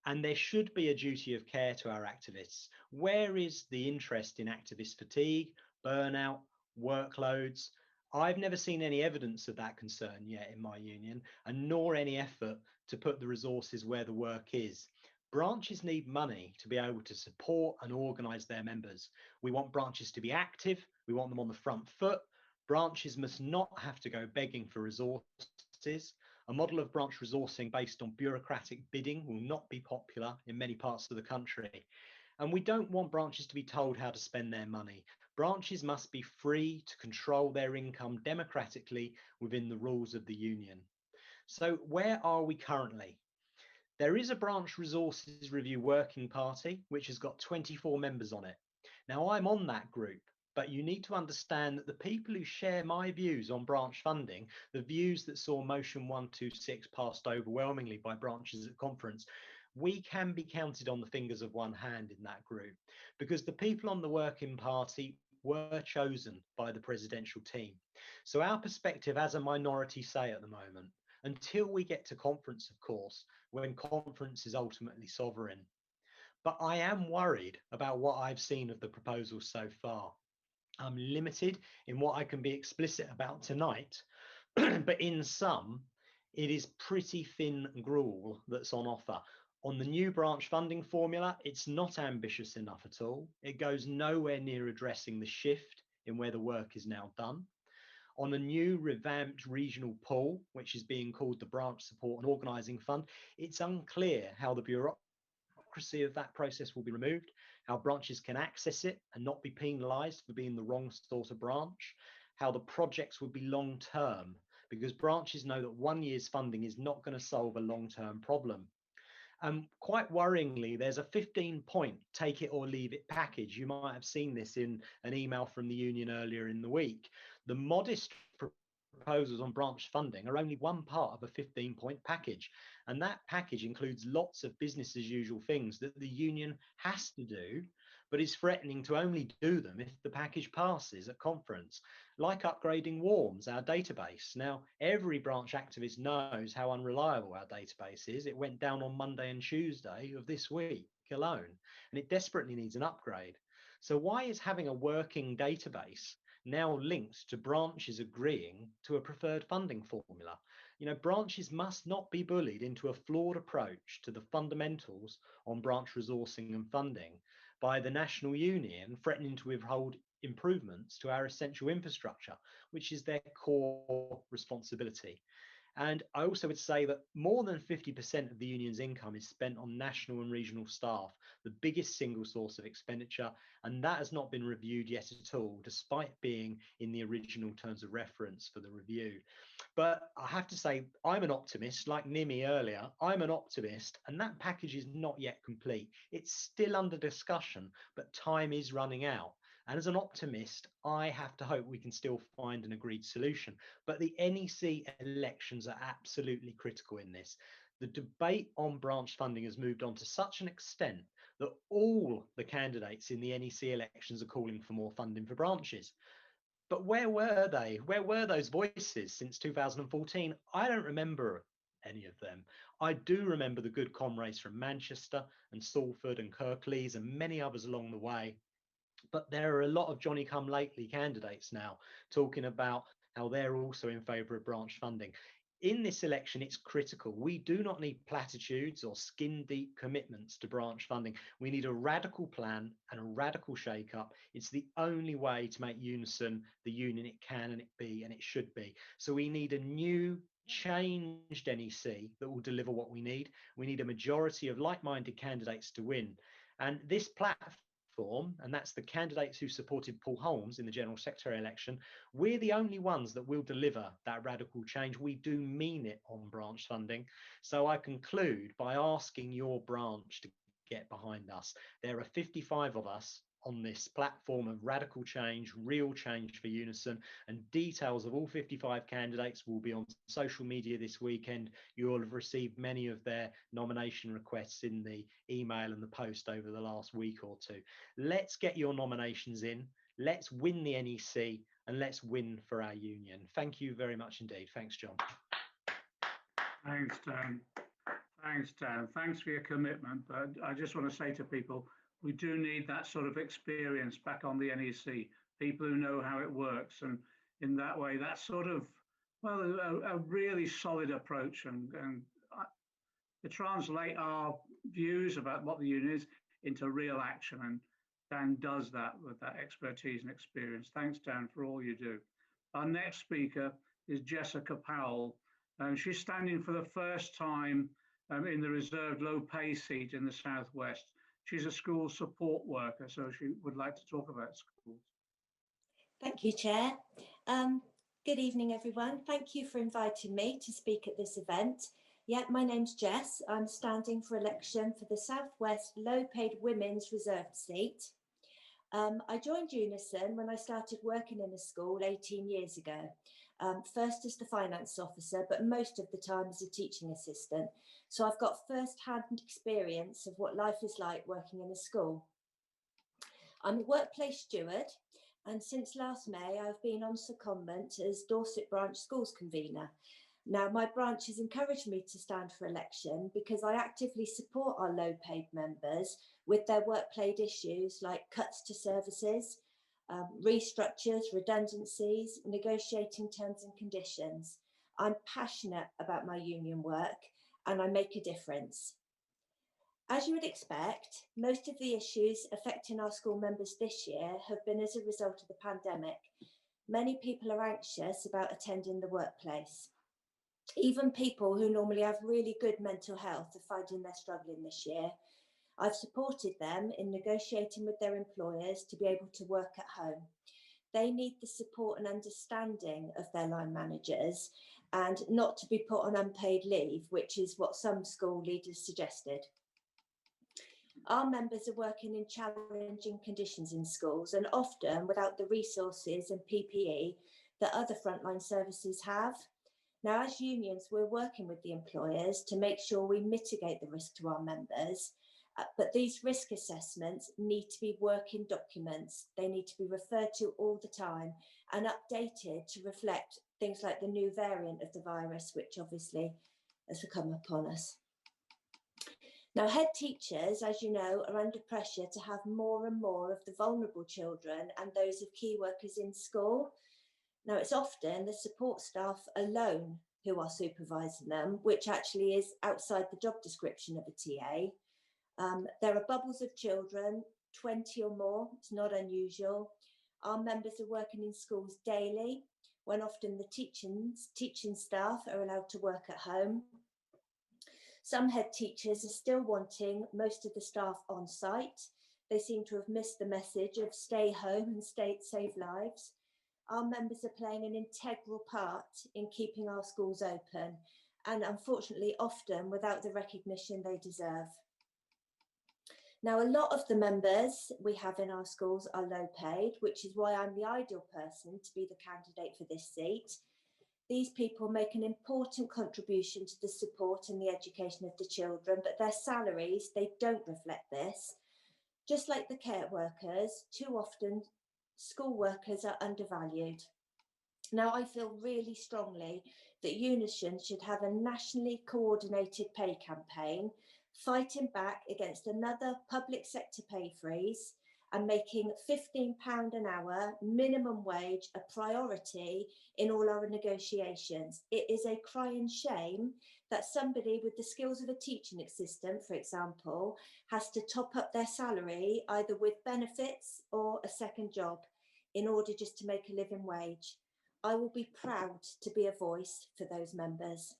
and there should be a duty of care to our activists. Where is the interest in activist fatigue, burnout, workloads? I've never seen any evidence of that concern yet in my union, and nor any effort to put the resources where the work is. Branches need money to be able to support and organise their members. We want branches to be active. We want them on the front foot. Branches must not have to go begging for resources. A model of branch resourcing based on bureaucratic bidding will not be popular in many parts of the country. And we don't want branches to be told how to spend their money. Branches must be free to control their income democratically within the rules of the union. So where are we currently? There is a branch resources review working party, which has got 24 members on it. Now, I'm on that group, but you need to understand that the people who share my views on branch funding, the views that saw motion 126 passed overwhelmingly by branches at conference, we can be counted on the fingers of one hand in that group, because the people on the working party were chosen by the presidential team. So our perspective as a minority say at the moment, until we get to conference, of course, when conference is ultimately sovereign. But I am worried about what I've seen of the proposal so far. I'm limited in what I can be explicit about tonight, but in sum, it is pretty thin gruel that's on offer. On the new branch funding formula, it's not ambitious enough at all. It goes nowhere near addressing the shift in where the work is now done. On a new revamped regional pool, which is being called the Branch Support and Organising Fund, it's unclear how the bureaucracy of that process will be removed, how branches can access it and not be penalised for being the wrong sort of branch, how the projects would be long-term, because branches know that 1 year's funding is not going to solve a long-term problem. Quite worryingly, there's a 15-point take it or leave it package. You might have seen this in an email from the union earlier in the week. The modest proposals on branch funding are only one part of a 15-point package. And that package includes lots of business as usual things that the union has to do, but is threatening to only do them if the package passes at conference, like upgrading WARMS, our database. Now, every branch activist knows how unreliable our database is. It went down on Monday and Tuesday of this week alone, and it desperately needs an upgrade. So why is having a working database now linked to branches agreeing to a preferred funding formula? You know, branches must not be bullied into a flawed approach to the fundamentals on branch resourcing and funding by the National Union threatening to withhold improvements to our essential infrastructure, which is their core responsibility. And I also would say that more than 50% of the union's income is spent on national and regional staff, the biggest single source of expenditure, and that has not been reviewed yet at all, despite being in the original terms of reference for the review. But I have to say, I'm an optimist, like Nimi earlier. I'm an optimist, and that package is not yet complete. It's still under discussion, but time is running out. And as an optimist, I have to hope we can still find an agreed solution. But the NEC elections are absolutely critical in this. The debate on branch funding has moved on to such an extent that all the candidates in the NEC elections are calling for more funding for branches. But where were they? Where were those voices since 2014? I don't remember any of them. I do remember the good comrades from Manchester and Salford and Kirklees and many others along the way. But there are a lot of Johnny-come-lately candidates now talking about how they're also in favour of branch funding. In this election, it's critical. We do not need platitudes or skin-deep commitments to branch funding. We need a radical plan and a radical shake-up. It's the only way to make Unison the union it can and it be and it should be. So we need a new, changed NEC that will deliver what we need. We need a majority of like-minded candidates to win. And this platform, and that's the candidates who supported Paul Holmes in the General Secretary election, we're the only ones that will deliver that radical change. We do mean it on branch funding. So I conclude by asking your branch to get behind us. There are 55 of us on this platform of radical change, real change for Unison, and details of all 55 candidates will be on social media this weekend. You will have received many of their nomination requests in the email and the post over the last week or two. Let's get your nominations in, let's win the NEC, and let's win for our union. Thank you very much indeed. Thanks, John. Thanks, Dan. Thanks, Dan. Thanks for your commitment. But I just want to say to people, we do need that sort of experience back on the NEC, people who know how it works. And in that way, that's sort of, well, a really solid approach and to translate our views about what the union is into real action. And Dan does that with that expertise and experience. Thanks, Dan, for all you do. Our next speaker is Jessica Powell. She's standing for the first time in the reserved low pay seat in the Southwest. She's a school support worker, so she would like to talk about schools. Thank you, Chair. Good evening, everyone. Thank you for inviting me to speak at this event. Yeah, my name's Jess. I'm standing for election for the Southwest Low Paid Women's Reserved seat. I joined Unison when I started working in a school 18 years ago. First as the finance officer, but most of the time as a teaching assistant. So I've got first-hand experience of what life is like working in a school. I'm a workplace steward, and since last May, I've been on secondment as Dorset Branch Schools Convener. Now, my branch has encouraged me to stand for election because I actively support our low-paid members with their workplace issues like cuts to services, restructures, redundancies, negotiating terms and conditions. I'm passionate about my union work and I make a difference. As you would expect, most of the issues affecting our school members this year have been as a result of the pandemic. Many people are anxious about attending the workplace. Even people who normally have really good mental health are finding they're struggling this year. I've supported them in negotiating with their employers to be able to work at home. They need the support and understanding of their line managers and not to be put on unpaid leave, which is what some school leaders suggested. Our members are working in challenging conditions in schools and often without the resources and PPE that other frontline services have. Now, as unions, we're working with the employers to make sure we mitigate the risk to our members, but these risk assessments need to be working documents. They need to be referred to all the time and updated to reflect things like the new variant of the virus, which obviously has come upon us. Now, head teachers, as you know, are under pressure to have more and more of the vulnerable children and those of key workers in school. Now, it's often the support staff alone who are supervising them, which actually is outside the job description of a TA. There are bubbles of children, 20 or more, it's not unusual. Our members are working in schools daily, when often the teaching staff are allowed to work at home. Some head teachers are still wanting most of the staff on site. They seem to have missed the message of stay home and save lives. Our members are playing an integral part in keeping our schools open, and unfortunately often without the recognition they deserve. Now, a lot of the members we have in our schools are low paid, which is why I'm the ideal person to be the candidate for this seat. These people make an important contribution to the support and the education of the children, but their salaries, they don't reflect this. Just like the care workers, too often school workers are undervalued. Now, I feel really strongly that UNISON should have a nationally coordinated pay campaign, fighting back against another public sector pay freeze and making £15 an hour minimum wage a priority in all our negotiations. It is a crying shame that somebody with the skills of a teaching assistant, for example, has to top up their salary either with benefits or a second job in order just to make a living wage. I will be proud to be a voice for those members.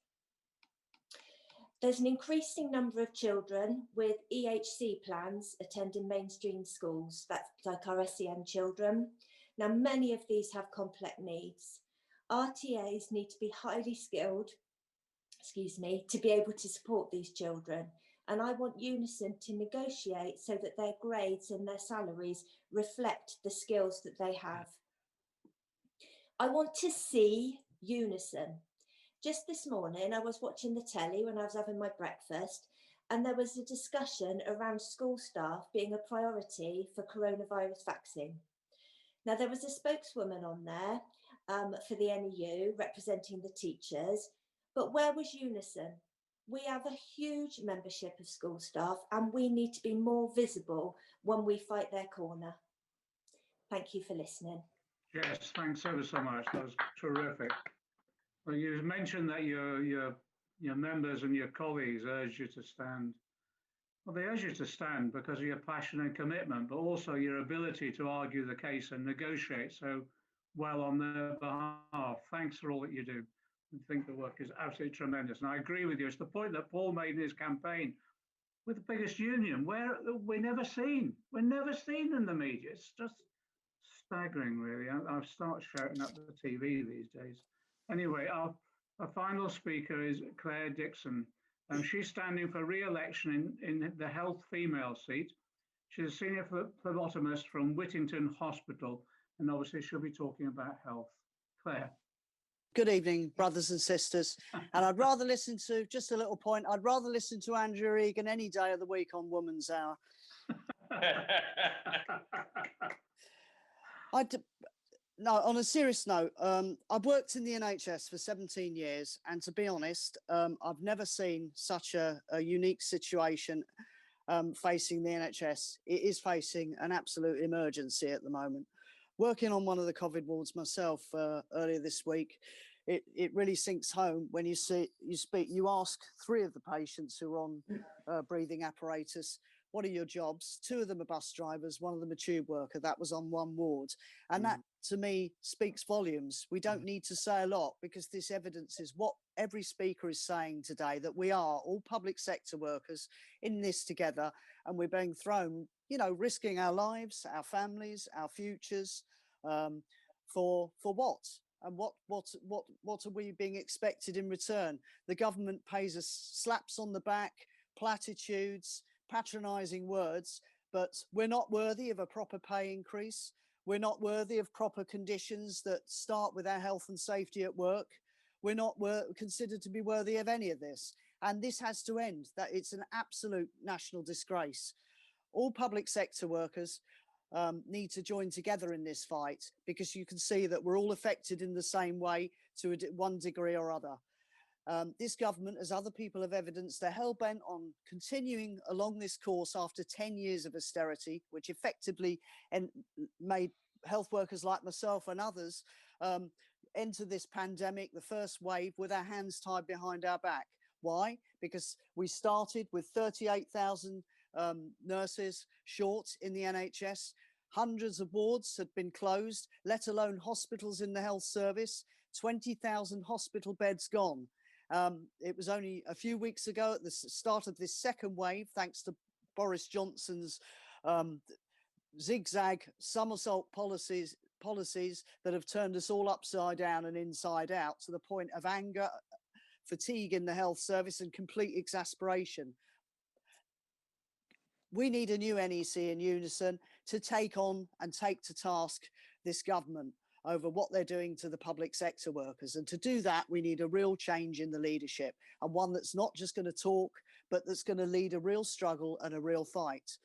There's an increasing number of children with EHC plans attending mainstream schools, that's like our SEN children. Now, many of these have complex needs. RTAs need to be highly skilled, to be able to support these children. And I want UNISON to negotiate so that their grades and their salaries reflect the skills that they have. I want to see UNISON. Just this morning, I was watching the telly when I was having my breakfast, and there was a discussion around school staff being a priority for coronavirus vaccine. Now, there was a spokeswoman on there for the NEU representing the teachers, but where was UNISON? We have a huge membership of school staff, and we need to be more visible when we fight their corner. Thank you for listening. Yes, thanks ever so much. That was terrific. Well, you mentioned that your members and your colleagues urge you to stand. Well, they urge you to stand because of your passion and commitment, but also your ability to argue the case and negotiate so well on their behalf. Thanks for all that you do. I think the work is absolutely tremendous. And I agree with you. It's the point that Paul made in his campaign with the biggest union, where we're never seen. We're never seen in the media. It's just staggering, really. I'll start shouting at the TV these days. Anyway, our final speaker is Claire Dixon. She's standing for re-election in the health female seat. She's a senior phlebotomist from Whittington Hospital, and obviously she'll be talking about health. Claire. Good evening, brothers and sisters. And I'd rather listen to, just a little point, I'd rather listen to Andrew Egan any day of the week on Woman's Hour. No, on a serious note, I've worked in the NHS for 17 years, and to be honest, I've never seen such a unique situation facing the NHS. It is facing an absolute emergency at the moment. Working on one of the COVID wards myself earlier this week, it really sinks home when you ask 3 of the patients who are on breathing apparatus, what are your jobs? 2 of them are bus drivers, 1 of them a tube worker. That was on one ward. And that, to me, speaks volumes. We don't need to say a lot because this evidence is what every speaker is saying today, that we are all public sector workers in this together, and we're being thrown, you know, risking our lives, our families, our futures, for what? And what are we being expected in return? The government pays us slaps on the back, platitudes, patronising words, but we're not worthy of a proper pay increase. We're not worthy of proper conditions that start with our health and safety at work. We're not considered to be worthy of any of this. And this has to end. That it's an absolute national disgrace. All public sector workers need to join together in this fight, because you can see that we're all affected in the same way to one degree or other. This government, as other people have evidenced, they're hell-bent on continuing along this course after 10 years of austerity, which effectively made health workers like myself and others enter this pandemic, the first wave, with our hands tied behind our back. Why? Because we started with 38,000 nurses short in the NHS. Hundreds of wards had been closed, let alone hospitals in the health service. 20,000 hospital beds gone. It was only a few weeks ago at the start of this second wave, thanks to Boris Johnson's zigzag somersault policies that have turned us all upside down and inside out, to the point of anger, fatigue in the health service, and complete exasperation. We need a new NEC in Unison to take on and take to task this government over what they're doing to the public sector workers. And to do that, we need a real change in the leadership, and one that's not just going to talk, but that's going to lead a real struggle and a real fight,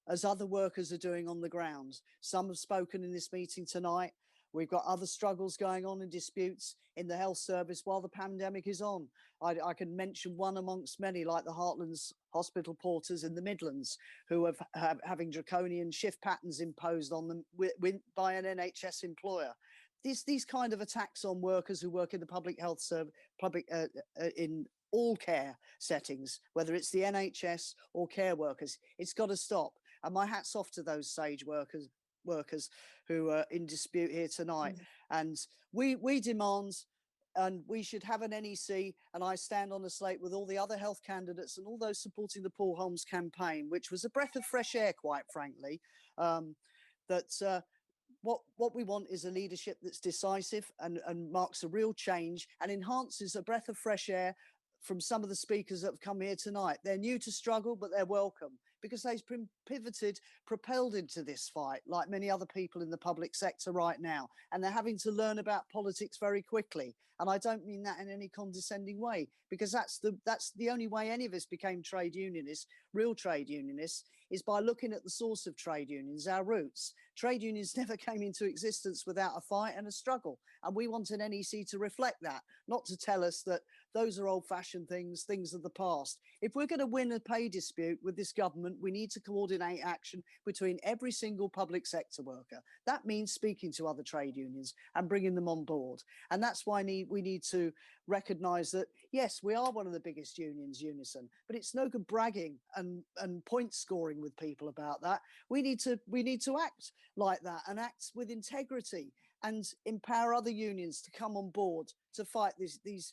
as other workers are doing on the ground. Some have spoken in this meeting tonight. We've got other struggles going on and disputes in the health service while the pandemic is on. I can mention one amongst many, like the Heartlands hospital porters in the Midlands, who are having draconian shift patterns imposed on them by an NHS employer. These kind of attacks on workers who work in the public health service, in all care settings, whether it's the NHS or care workers, it's got to stop. And my hat's off to those SAGE workers who are in dispute here tonight. And we demand, and we should have an NEC, and I stand on the slate with all the other health candidates and all those supporting the Paul Holmes campaign, which was a breath of fresh air, quite frankly. What we want is a leadership that's decisive and marks a real change and enhances a breath of fresh air from some of the speakers that have come here tonight. They're new to struggle, but they're welcome, because they've been propelled into this fight like many other people in the public sector right now. And they're having to learn about politics very quickly. And I don't mean that in any condescending way, because that's the only way any of us became trade unionists, real trade unionists, is by looking at the source of trade unions, our roots. Trade unions never came into existence without a fight and a struggle. And we want an NEC to reflect that, not to tell us that those are old-fashioned things of the past. If we're going to win a pay dispute with this government, we need to coordinate action between every single public sector worker. That means speaking to other trade unions and bringing them on board. And that's why we need to recognise that, yes, we are one of the biggest unions, Unison, but it's no good bragging and point scoring with people about that. We need to act like that, and act with integrity, and empower other unions to come on board to fight these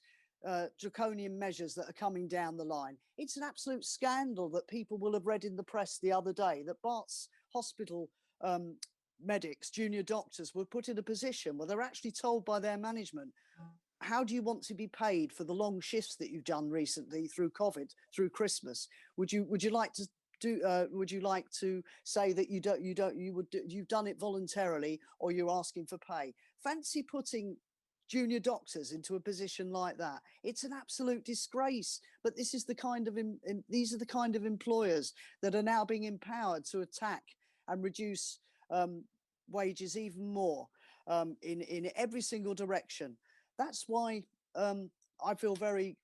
draconian measures that are coming down the line. It's an absolute scandal that people will have read in the press the other day that Bart's hospital medics, junior doctors, were put in a position where they're actually told by their management, how do you want to be paid for the long shifts that you've done recently through COVID, through Christmas? Would you like to would you like to say that you've done it voluntarily, or you're asking for pay? Fancy putting junior doctors into a position like that. It's an absolute disgrace. But this is the kind of these are the kind of employers that are now being empowered to attack and reduce wages even more in every single direction. That's why I feel very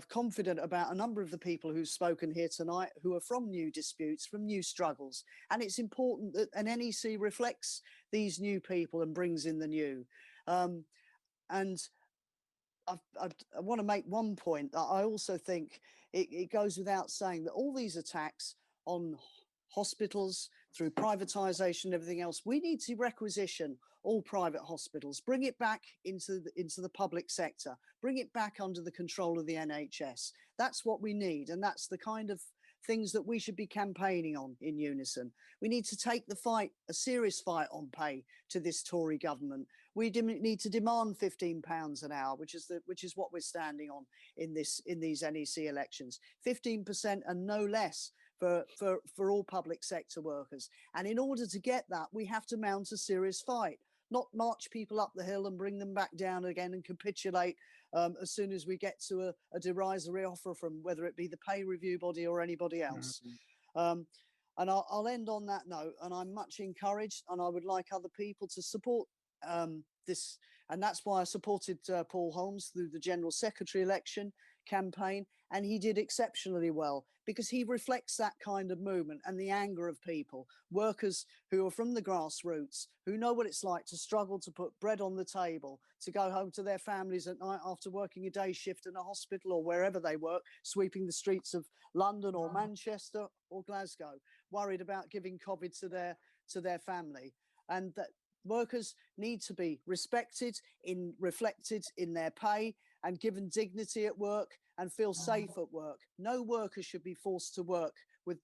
confident about a number of the people who've spoken here tonight, who are from new disputes, from new struggles. And it's important that an NEC reflects these new people and brings in the new. And I want to make one point that I also think it goes without saying that all these attacks on hospitals through privatisation and everything else, we need to requisition all private hospitals, bring it back into the public sector, bring it back under the control of the NHS. That's what we need, and that's the kind of things that we should be campaigning on in Unison. We need to take the fight, a serious fight on pay to this Tory government. We need to demand £15 an hour, which is what we're standing on in these NEC elections. 15% and no less for all public sector workers. And in order to get that, we have to mount a serious fight, not march people up the hill and bring them back down again and capitulate as soon as we get to a derisory offer from whether it be the pay review body or anybody else. And I'll end on that note, and I'm much encouraged, and I would like other people to support this, and that's why I supported Paul Holmes through the General Secretary election campaign, and he did exceptionally well because he reflects that kind of movement and the anger of people, workers who are from the grassroots, who know what it's like to struggle to put bread on the table, to go home to their families at night after working a day shift in a hospital or wherever they work, sweeping the streets of London or Manchester or Glasgow, worried about giving COVID to their family. And that workers need to be reflected in their pay and given dignity at work and feel safe at work. No worker should be forced to work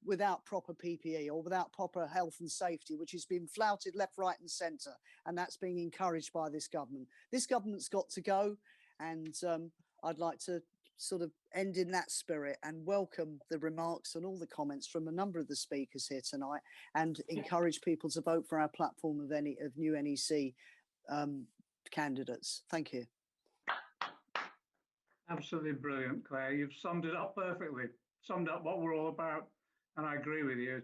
without proper PPE or without proper health and safety, which has been flouted left, right and centre. And that's being encouraged by this government. This government's got to go. And I'd like to sort of end in that spirit and welcome the remarks and all the comments from a number of the speakers here tonight and encourage people to vote for our platform of new NEC candidates. Thank you. Absolutely brilliant, Claire. You've summed it up perfectly, summed up what we're all about. And I agree with you.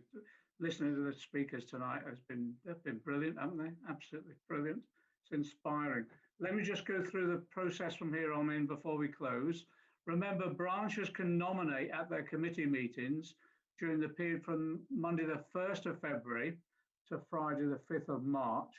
Listening to the speakers tonight they've been brilliant, haven't they? Absolutely brilliant. It's inspiring. Let me just go through the process from here on in before we close. Remember, branches can nominate at their committee meetings during the period from Monday the 1st of February to Friday the 5th of March.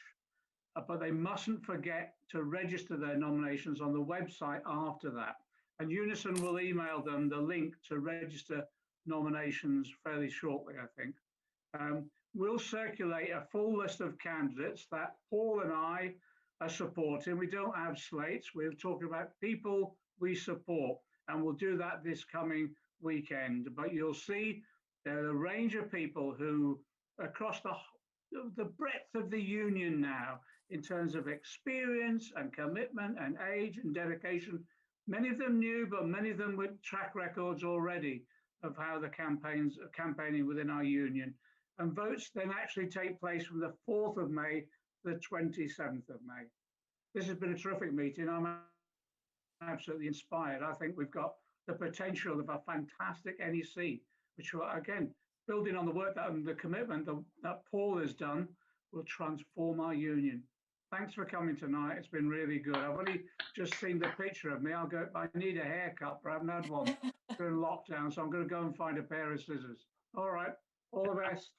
But they mustn't forget to register their nominations on the website after that. And Unison will email them the link to register nominations fairly shortly, I think. We'll circulate a full list of candidates that Paul and I are supporting. We don't have slates. We're talking about people we support, and we'll do that this coming weekend. But you'll see there are a range of people who, across the breadth of the union now, in terms of experience and commitment and age and dedication, many of them new, but many of them with track records already of how the campaigning within our union. And votes then actually take place from the 4th of May to the 27th of May. This has been a terrific meeting. I'm absolutely inspired. I think we've got the potential of a fantastic NEC, which will, again, building on the work and the commitment that Paul has done, will transform our union. Thanks for coming tonight. It's been really good. I've only just seen the picture of me. I need a haircut, but I haven't had one during lockdown, so I'm going to go and find a pair of scissors. All right. All the best.